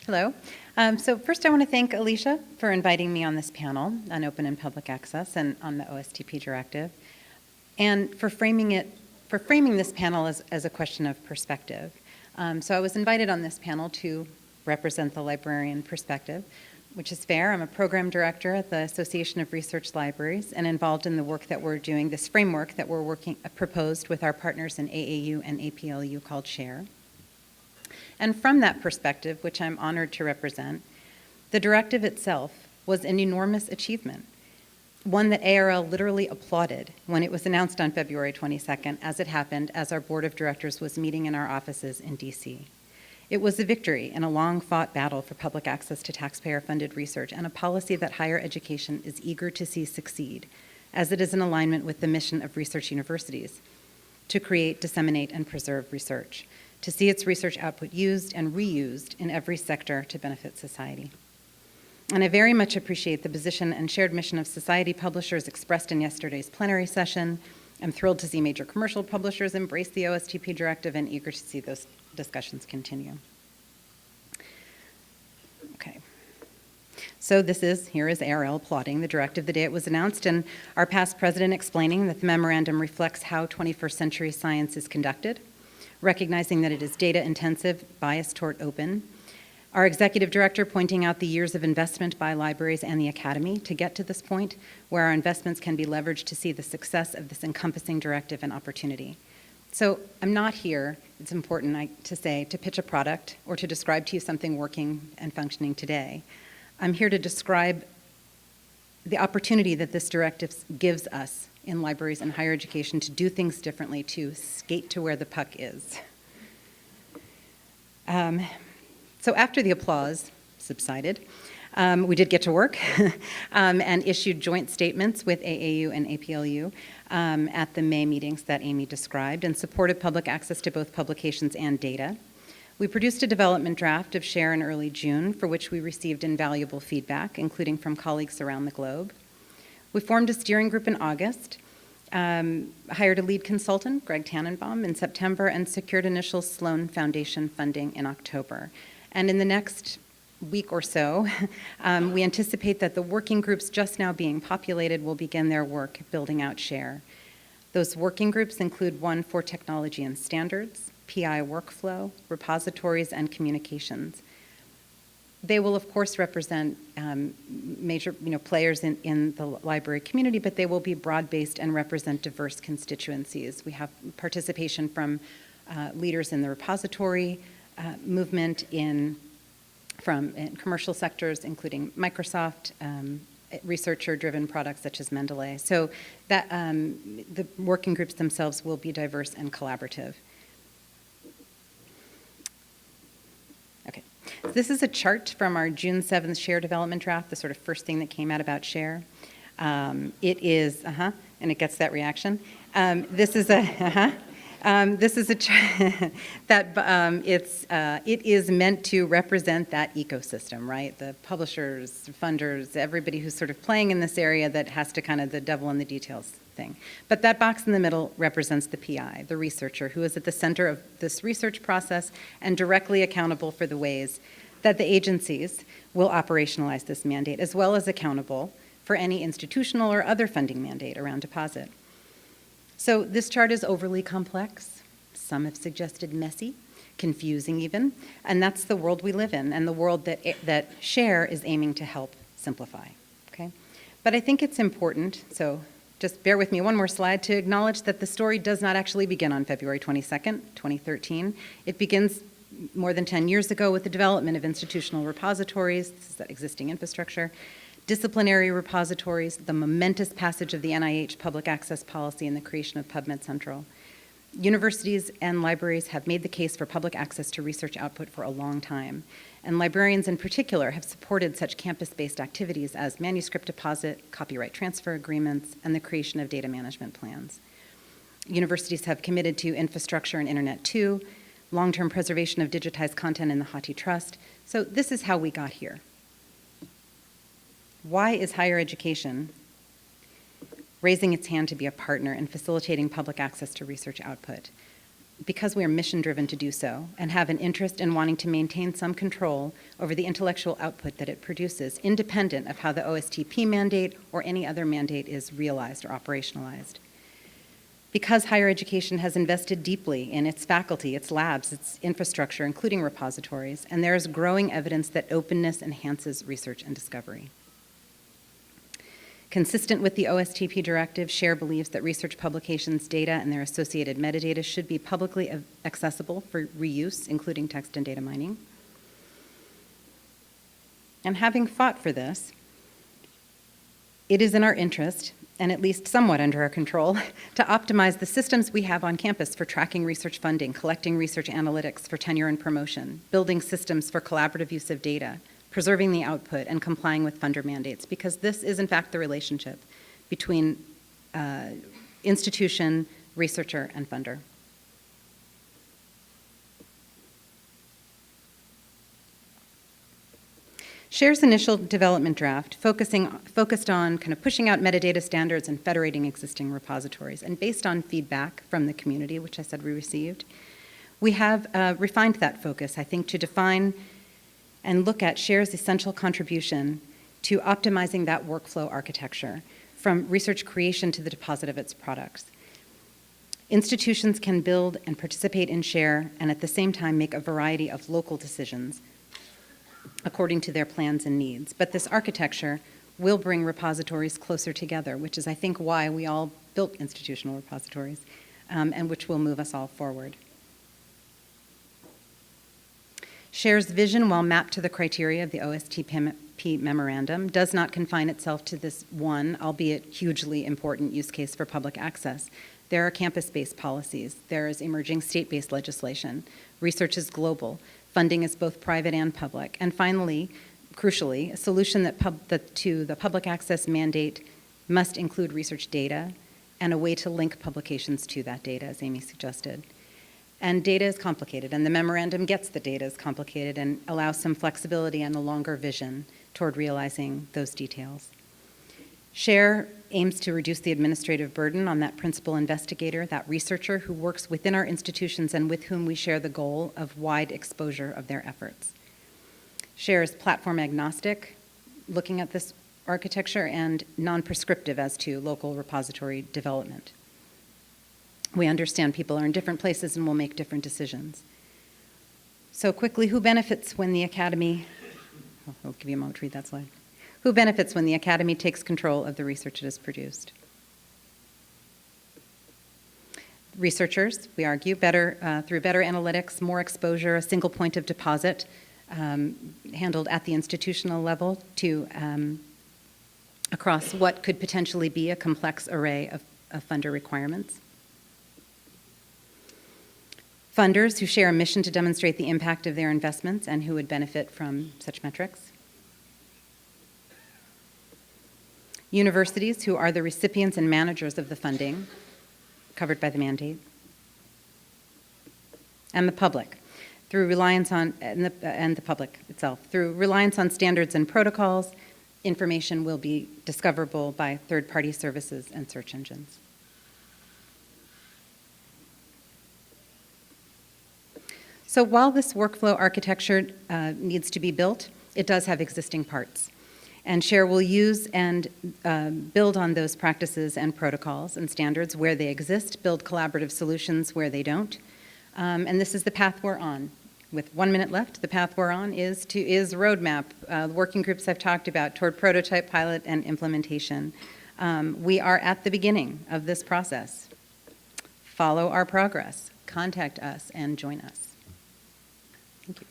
Hello. So first I want to thank Alicia for inviting me on this panel on open and public access and on the OSTP directive, and for framing this panel as a question of perspective. So I was invited on this panel to represent the librarian perspective, which is fair. I'm a program director at the Association of Research Libraries and involved in the work that we're doing, this framework that we're proposed with our partners in AAU and APLU called SHARE. And from that perspective, which I'm honored to represent, the directive itself was an enormous achievement, one that ARL literally applauded when it was announced on February 22nd, as it happened as our board of directors was meeting in our offices in DC. It was a victory in a long-fought battle for public access to taxpayer-funded research and a policy that higher education is eager to see succeed, as it is in alignment with the mission of research universities to create, disseminate, and preserve research, to see its research output used and reused in every sector to benefit society. And I very much appreciate the position and shared mission of society publishers expressed in yesterday's plenary session. I'm thrilled to see major commercial publishers embrace the OSTP directive and eager to see those discussions continue. Okay. So here is ARL applauding the directive the day it was announced, and our past president explaining that the memorandum reflects how 21st century science is conducted, recognizing that it is data-intensive, biased toward open. Our executive director pointing out the years of investment by libraries and the academy to get to this point, where our investments can be leveraged to see the success of this encompassing directive and opportunity. So I'm not here, it's important to say, to pitch a product or to describe to you something working and functioning today. I'm here to describe the opportunity that this directive gives us in libraries and higher education to do things differently, to skate to where the puck is. So after the applause subsided, we did get to work and issued joint statements with AAU and APLU at the May meetings that Amy described and supported public access to both publications and data. We produced a development draft of SHARE in early June, for which we received invaluable feedback, including from colleagues around the globe. We formed a steering group in August, hired a lead consultant, Greg Tannenbaum, in September, and secured initial Sloan Foundation funding in October. And in the next week or so, we anticipate that the working groups just now being populated will begin their work building out SHARE. Those working groups include one for technology and standards, PI workflow, repositories, and communications. They will, of course, represent major players in the library community, but they will be broad-based and represent diverse constituencies. We have participation from leaders in the repository movement from commercial sectors, including Microsoft, researcher-driven products such as Mendeley. So that the working groups themselves will be diverse and collaborative. Okay. This is a chart from our June 7th SHARE development draft, the sort of first thing that came out about SHARE. It is, and it gets that reaction. This is a, that it is meant to represent that ecosystem, right? The publishers, funders, everybody who's sort of playing in this area that has to kind of the devil in the details thing. But that box in the middle represents the PI, the researcher, who is at the center of this research process and directly accountable for the ways that the agencies will operationalize this mandate, as well as accountable for any institutional or other funding mandate around deposit. So this chart is overly complex. Some have suggested messy, confusing even, and that's the world we live in and the world that SHARE is aiming to help simplify, okay? But I think it's important, so just bear with me one more slide, to acknowledge that the story does not actually begin on February 22nd, 2013. It begins more than 10 years ago with the development of institutional repositories, this is that existing infrastructure, disciplinary repositories, the momentous passage of the NIH public access policy, and the creation of PubMed Central. Universities and libraries have made the case for public access to research output for a long time, and librarians in particular have supported such campus-based activities as manuscript deposit, copyright transfer agreements, and the creation of data management plans. Universities have committed to infrastructure and internet too, long-term preservation of digitized content in the HathiTrust. So this is how we got here. Why is higher education raising its hand to be a partner in facilitating public access to research output? because we are mission-driven to do so and have an interest in wanting to maintain some control over the intellectual output that it produces, independent of how the OSTP mandate or any other mandate is realized or operationalized. Because higher education has invested deeply in its faculty, its labs, its infrastructure, including repositories, and there is growing evidence that openness enhances research and discovery. Consistent with the OSTP directive, SHARE believes that research publications' data and their associated metadata should be publicly accessible for reuse, including text and data mining. And having fought for this, it is in our interest, and at least somewhat under our control, to optimize the systems we have on campus for tracking research funding, collecting research analytics for tenure and promotion, building systems for collaborative use of data, preserving the output, and complying with funder mandates, because this is, in fact, the relationship between institution, researcher, and funder. SHARE's initial development draft focused on kind of pushing out metadata standards and federating existing repositories. And based on feedback from the community, which I said we received, we have refined that focus, I think, to define and look at SHARE's essential contribution to optimizing that workflow architecture from research creation to the deposit of its products. Institutions can build and participate in SHARE and at the same time make a variety of local decisions according to their plans and needs. But this architecture will bring repositories closer together, which is, I think, why we all built institutional repositories, and which will move us all forward. SHARE's vision, while mapped to the criteria of the OSTP memorandum, does not confine itself to this one, albeit hugely important use case for public access. There are campus-based policies. There is emerging state-based legislation. Research is global. Funding is both private and public. And finally, crucially, a solution to the public access mandate must include research data and a way to link publications to that data, as Amy suggested. And data is complicated, and the memorandum gets the data is complicated and allows some flexibility and a longer vision toward realizing those details. SHARE aims to reduce the administrative burden on that principal investigator, that researcher who works within our institutions and with whom we share the goal of wide exposure of their efforts. SHARE is platform agnostic, looking at this architecture, and non-prescriptive as to local repository development. We understand people are in different places and will make different decisions. So quickly, who benefits when the Academy, I'll give you a moment to read that slide. Who benefits when the Academy takes control of the research it has produced? Researchers, we argue, through better analytics, more exposure, a single point of deposit handled at the institutional level to across what could potentially be a complex array of funder requirements. Funders who share a mission to demonstrate the impact of their investments and who would benefit from such metrics. Universities who are the recipients and managers of the funding covered by the mandate. And the public, through reliance on, and the public itself, through reliance on standards and protocols, information will be discoverable by third-party services and search engines. So while this workflow architecture needs to be built, it does have existing parts. And SHARE will use and build on those practices and protocols and standards where they exist, build collaborative solutions where they don't. And this is the path we're on. With 1 minute left, the path we're on is roadmap, working groups I've talked about toward prototype, pilot, and implementation. We are at the beginning of this process. Follow our progress, contact us, and join us. Thank you.